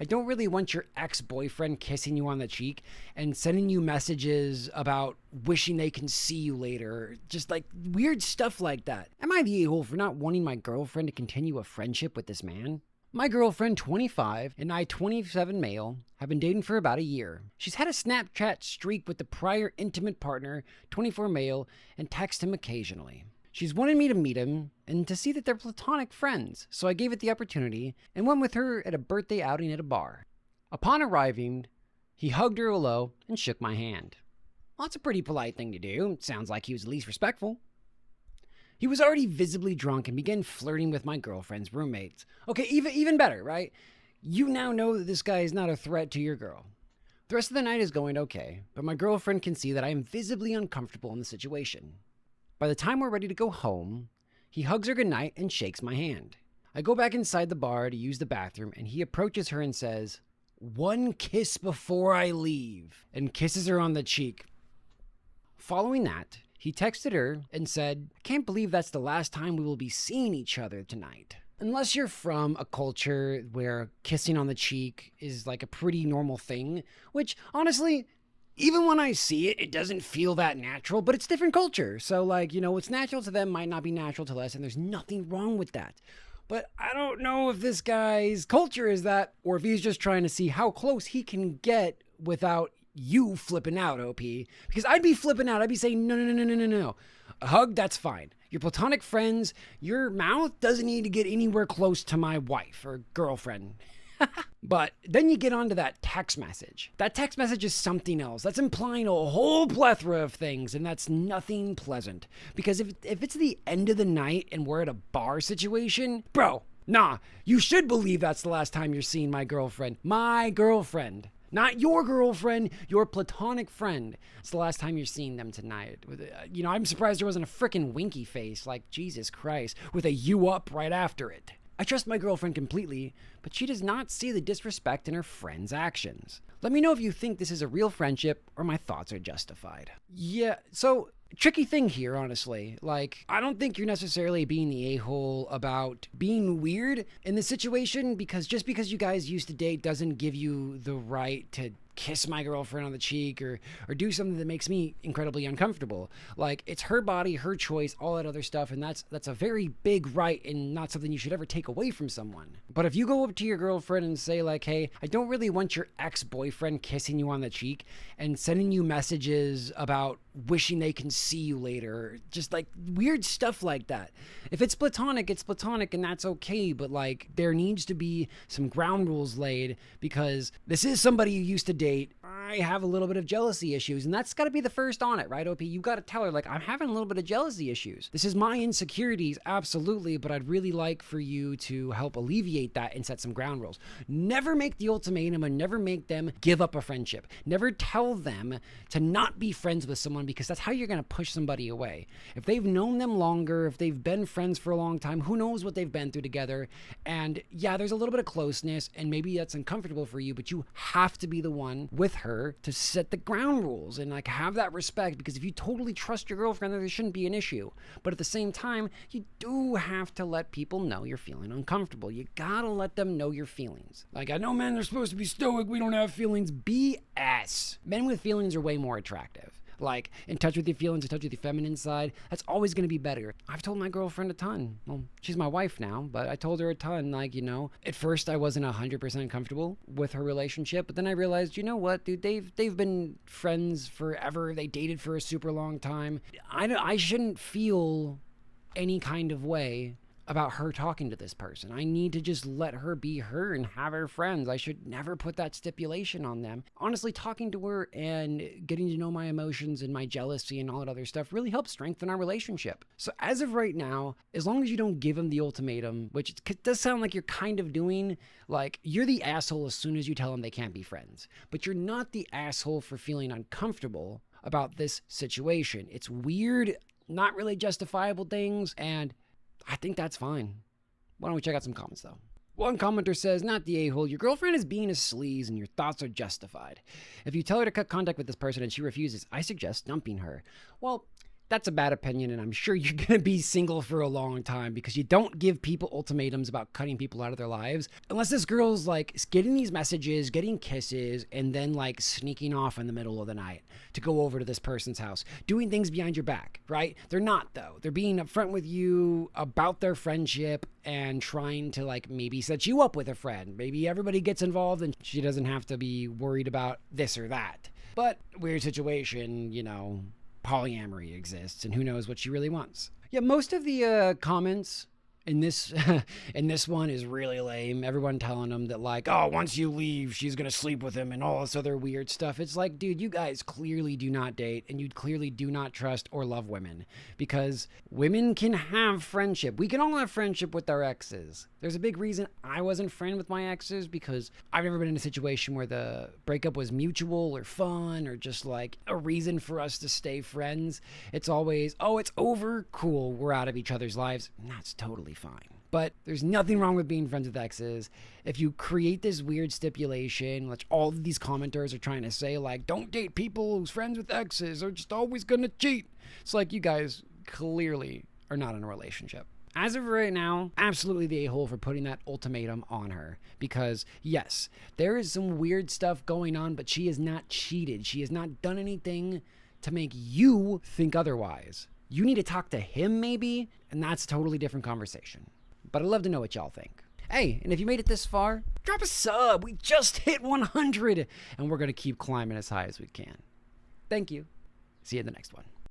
I don't really want your ex-boyfriend kissing you on the cheek and sending you messages about wishing they can see you later. Just like weird stuff like that. Am I the a-hole for not wanting my girlfriend to continue a friendship with this man? My girlfriend, 25, and I, 27 male, have been dating for about a year. She's had a Snapchat streak with the prior intimate partner, 24 male, and text him occasionally. She's wanted me to meet him and to see that they're platonic friends, so I gave it the opportunity and went with her at a birthday outing at a bar. Upon arriving, he hugged her hello and shook my hand. Well, that's a pretty polite thing to do. Sounds like he was at least respectful. He was already visibly drunk and began flirting with my girlfriend's roommates. Okay, even better, right? You now know that this guy is not a threat to your girl. The rest of the night is going okay, but my girlfriend can see that I am visibly uncomfortable in the situation. By the time we're ready to go home, he hugs her goodnight and shakes my hand. I go back inside the bar to use the bathroom, and he approaches her and says, "One kiss before I leave," and kisses her on the cheek. Following that, he texted her and said, "I can't believe that's the last time we will be seeing each other tonight." Unless you're from a culture where kissing on the cheek is like a pretty normal thing, which honestly, even when I see it, it doesn't feel that natural, but it's different culture. So like, what's natural to them might not be natural to us, and there's nothing wrong with that. But I don't know if this guy's culture is that, or if he's just trying to see how close he can get without you flipping out, OP. Because I'd be flipping out. I'd be saying, no. A hug, that's fine. You're platonic friends. Your mouth doesn't need to get anywhere close to my wife or girlfriend. But then you get onto that text message. That text message is something else. That's implying a whole plethora of things, and that's nothing pleasant. Because if it's the end of the night and we're at a bar situation, bro, nah, you should believe that's the last time you're seeing my girlfriend. My girlfriend. Not your girlfriend, your platonic friend. It's the last time you're seeing them tonight. I'm surprised there wasn't a frickin' winky face, like Jesus Christ, with a you up right after it. I trust my girlfriend completely, but she does not see the disrespect in her friend's actions. Let me know if you think this is a real friendship or my thoughts are justified. Yeah, so tricky thing here, honestly. Like, I don't think you're necessarily being the a-hole about being weird in this situation, because just because you guys used to date doesn't give you the right to kiss my girlfriend on the cheek or do something that makes me incredibly uncomfortable. Like, it's her body, her choice, all that other stuff, and that's a very big right and not something you should ever take away from someone. But if you go up to your girlfriend and say like, "Hey, I don't really want your ex-boyfriend kissing you on the cheek and sending you messages about wishing they can see you later," just like weird stuff like that. If it's platonic, it's platonic, and that's okay, but like there needs to be some ground rules laid, because this is somebody you used to date. I have a little bit of jealousy issues, and that's got to be the first on it, right, OP? You got to tell her, like, I'm having a little bit of jealousy issues. This is my insecurities, absolutely, but I'd really like for you to help alleviate that and set some ground rules. Never make the ultimatum and never make them give up a friendship. Never tell them to not be friends with someone, because that's how you're going to push somebody away. If they've known them longer, if they've been friends for a long time, who knows what they've been through together, and yeah, there's a little bit of closeness, and maybe that's uncomfortable for you, but you have to be the one with her to set the ground rules and like have that respect, because if you totally trust your girlfriend, there shouldn't be an issue. But at the same time, you do have to let people know you're feeling uncomfortable. You gotta let them know your feelings. Like, I know men are supposed to be stoic, we don't have feelings. BS. Men with feelings are way more attractive. Like, in touch with your feelings, in touch with your feminine side, that's always going to be better. I've told my girlfriend a ton. Well, she's my wife now, but I told her a ton. Like, at first I wasn't 100% comfortable with her relationship, but then I realized, you know what, dude, they've been friends forever. They dated for a super long time. I shouldn't feel any kind of way about her talking to this person. I need to just let her be her and have her friends. I should never put that stipulation on them. Honestly, talking to her and getting to know my emotions and my jealousy and all that other stuff really helps strengthen our relationship. So as of right now, as long as you don't give him the ultimatum, which it does sound like you're kind of doing, like, you're the asshole as soon as you tell them they can't be friends. But you're not the asshole for feeling uncomfortable about this situation. It's weird, not really justifiable things, and I think that's fine. Why don't we check out some comments, though? One commenter says, "Not the a-hole. Your girlfriend is being a sleaze and your thoughts are justified. If you tell her to cut contact with this person and she refuses, I suggest dumping her." Well, that's a bad opinion, and I'm sure you're going to be single for a long time because you don't give people ultimatums about cutting people out of their lives. Unless this girl's like getting these messages, getting kisses, and then like sneaking off in the middle of the night to go over to this person's house, doing things behind your back, right? They're not, though. They're being upfront with you about their friendship and trying to like maybe set you up with a friend. Maybe everybody gets involved and she doesn't have to be worried about this or that. But weird situation, you know, polyamory exists, and who knows what she really wants. Yeah, most of the comments in this in this one is really lame. Everyone telling them that like, oh, once you leave, she's gonna sleep with him and all this other weird stuff. It's like, dude, you guys clearly do not date, and you clearly do not trust or love women, because women can have friendship. We can all have friendship with our exes. There's a big reason I wasn't friend with my exes, because I've never been in a situation where the breakup was mutual or fun or just like a reason for us to stay friends. It's always, oh, it's over, cool, we're out of each other's lives. And that's totally fine. But there's nothing wrong with being friends with exes. If you create this weird stipulation, which all of these commenters are trying to say, like, don't date people who's friends with exes, they're just always gonna cheat. It's like, you guys clearly are not in a relationship. As of right now, absolutely the a-hole for putting that ultimatum on her. Because, yes, there is some weird stuff going on, but she has not cheated. She has not done anything to make you think otherwise. You need to talk to him, maybe, and that's a totally different conversation. But I'd love to know what y'all think. Hey, and if you made it this far, drop a sub. We just hit 100, and we're going to keep climbing as high as we can. Thank you. See you in the next one.